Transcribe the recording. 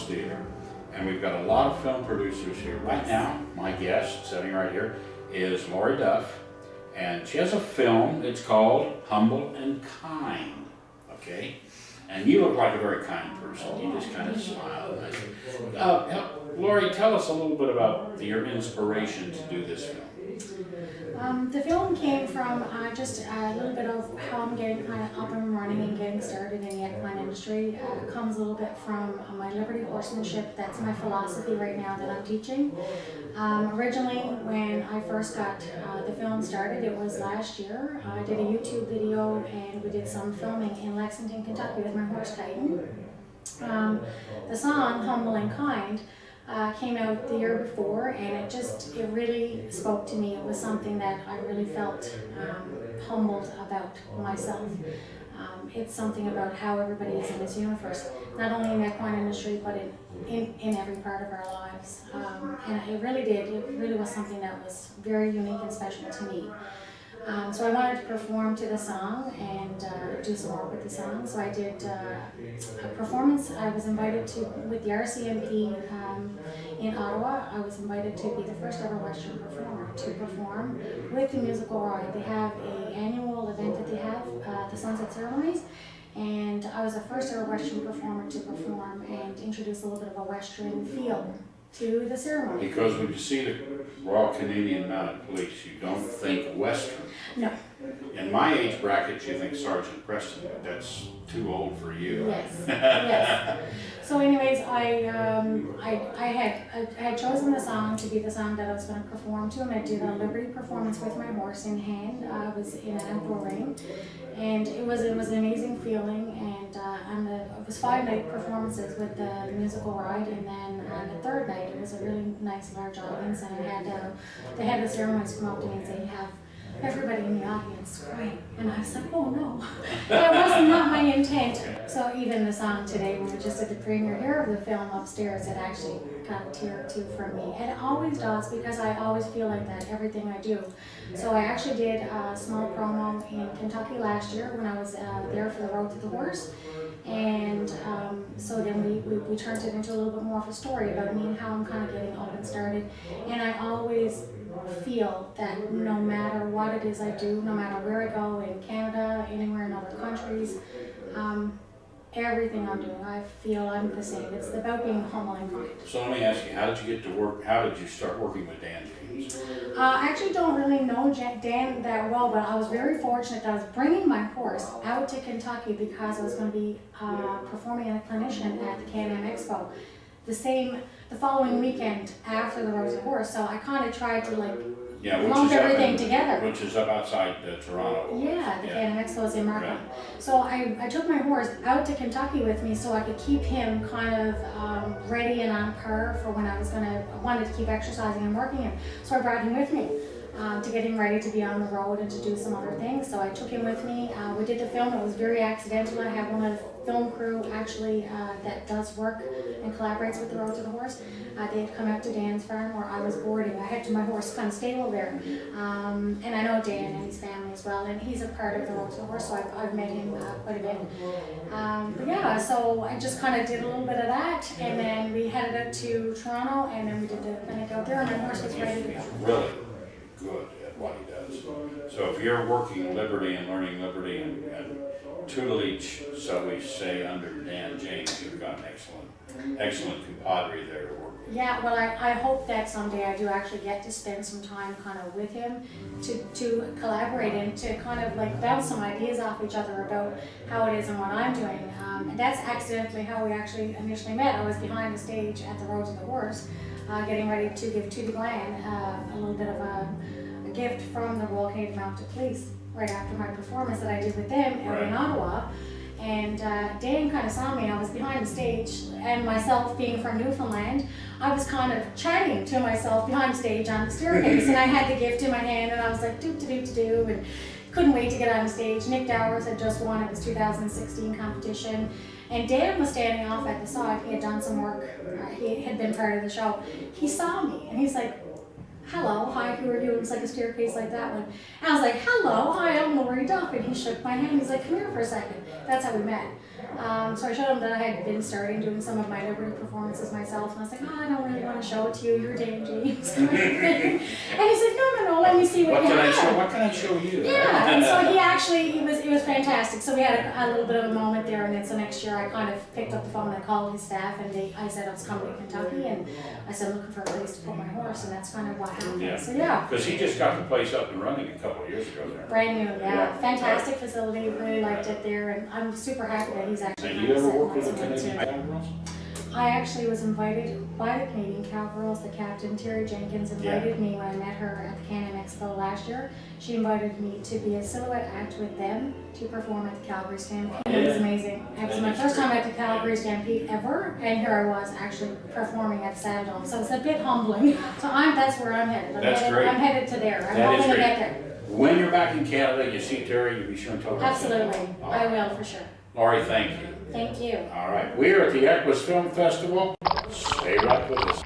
Theater. And we've got a lot of film producers here. Right now, my guest, sitting right here, is Lori Duff. And she has a film, it's called Humble and Kind, okay? And you look like a very kind person. You just kind of smile. Lori, tell us a little bit about your inspiration to do this film. The film came from just a little bit of how I'm getting kind of up and running and getting started in the equine industry. Comes a little bit from my Liberty horsemanship. That's my philosophy right now that I'm teaching. Originally, when I first got the film started, it was last year. I did a YouTube video and we did some filming in Lexington, Kentucky with my horse Titan. The song, Humble and Kind, came out the year before, and it really spoke to me. It was something that I really felt humbled about myself. It's something about how everybody is in this universe, not only in the equine industry, but in every part of our lives. And it really was something that was very unique and special to me. So I wanted to perform to the song and do some work with the song. So I did a performance. I was invited to, with the RCMP in Ottawa, I was invited to be the first ever Western performer to perform with the musical ride. They have an annual event that they have, the Sunset Ceremonies. And I was the first ever Western performer to perform and introduce a little bit of a Western feel to the ceremony. Because when you see the Royal Canadian Mounted Police, you don't think Western. No. In my age bracket, you think Sergeant Preston, but that's too old for you. Yes, yes. So anyways, I had chosen the song to be the song that I was going to perform to, and I did a Liberty performance with my horse in hand. I was in an outdoor ring, and it was an amazing feeling. And it was 5-night performances with the musical ride, and then on the third night it was a really nice large audience, and they had the ceremonies come up to me and say, "Have everybody in the audience crying," and I was like, "Oh no, that was not my intent." So even the song today, when we just did the premiere here of the film upstairs, it actually got a tear or two from me. And it always does, because I always feel like that everything I do. So I actually did a small promo in Kentucky last year when I was there for the Road to the Horse. And so then we turned it into a little bit more of a story about me and how I'm kind of getting up and started. And I always feel that no matter what it is I do, no matter where I go in Canada, anywhere in other countries, everything I'm doing, I feel I'm the same. It's about being humble and kind. So let me ask you, how did you get to work? How did you start working with Dan James? I actually don't really know Dan that well, but I was very fortunate that I was bringing my horse out to Kentucky because I was going to be performing as a clinician at the Can-Am Expo the following weekend after the Rosa horse. So I kind of tried to lump everything together. Which is up outside Toronto. Yeah, the Can-Am Expo is in Markham. Right. So I took my horse out to Kentucky with me so I could keep him kind of ready and on par for when I wanted to keep exercising and working him. So I brought him with me to get him ready to be on the road and to do some other things. So I took him with me. We did the film. It was very accidental. I have one of the film crew actually that does work and collaborates with the Road to the Horse. They had come out to Dan's farm where I was boarding. I had my horse kind of stable there. And I know Dan and his family as well, and he's a part of the Road to the Horse, so I've met him quite a bit. But yeah, so I just kind of did a little bit of that, and then we headed out to Toronto, and then we did the clinic out there, and my horse was ready to go. He's really good at what he does. So if you're working Liberty and learning Liberty and tutelage, so we say, under Dan James, you've got an excellent compadre there to work with. Yeah, well, I hope that someday I do actually get to spend some time kind of with him to collaborate and to kind of bounce some ideas off each other about how it is and what I'm doing. And that's accidentally how we actually initially met. I was behind the stage at the Road to the Horse, getting ready to give to the Glen a little bit of a gift from the Royal Canadian Mounted Police right after my performance that I did with them out in Ottawa. And Dan kind of saw me. I was behind the stage, and myself being from Newfoundland, I was kind of chatting to myself behind stage on the staircase, and I had the gift in my hand, and I was like, do, and couldn't wait to get on stage. Nick Dowers had just won at his 2016 competition, and Dan was standing off at the side. He had done some work. He had been part of the show. He saw me, and he's like, hello, hi, who are you? It was like a staircase like that one. And I was like, hello, hi, I'm Lori Duff. And he shook my hand. He's like, come here for a second. That's how we met. So I showed him that I had been starting doing some of my Liberty performances myself. And I was like, oh, I don't really want to show it to you. You're Dan James. And he said, no, let me see what you have. What can I show you? Yeah, and so he actually, it was fantastic. So we had a little bit of a moment there, and then so next year I kind of picked up the phone and I called his staff, and I said I was coming to Kentucky, and I said I'm looking for a place to put my horse, and that's kind of what happened. Yeah. So yeah. Because he just got the place up and running a couple of years ago there. Brand new, yeah. Yeah. Fantastic facility, really liked it there, and I'm super happy that he's actually. And you ever work with the set Canadian lots of Cowgirls? I actually was invited by the Canadian Cowgirls. The captain, Terry Jenkins, invited me when I met her at the Can-Am Expo last year. She invited me to be a silhouette act with them to perform at the Calgary Stampede. It was amazing. It was my first time at the Calgary Stampede ever, and here I was actually performing at the Saddledome. So it's a bit humbling. So that's where I'm headed. I'm headed to there. I'm hoping to get there. When you're back in Canada, you see Terry, you be sure and tell her. Absolutely. I will for sure. Lori, thank you. Thank you. All right, we are at the EQUUS Film Festival. Stay right with us.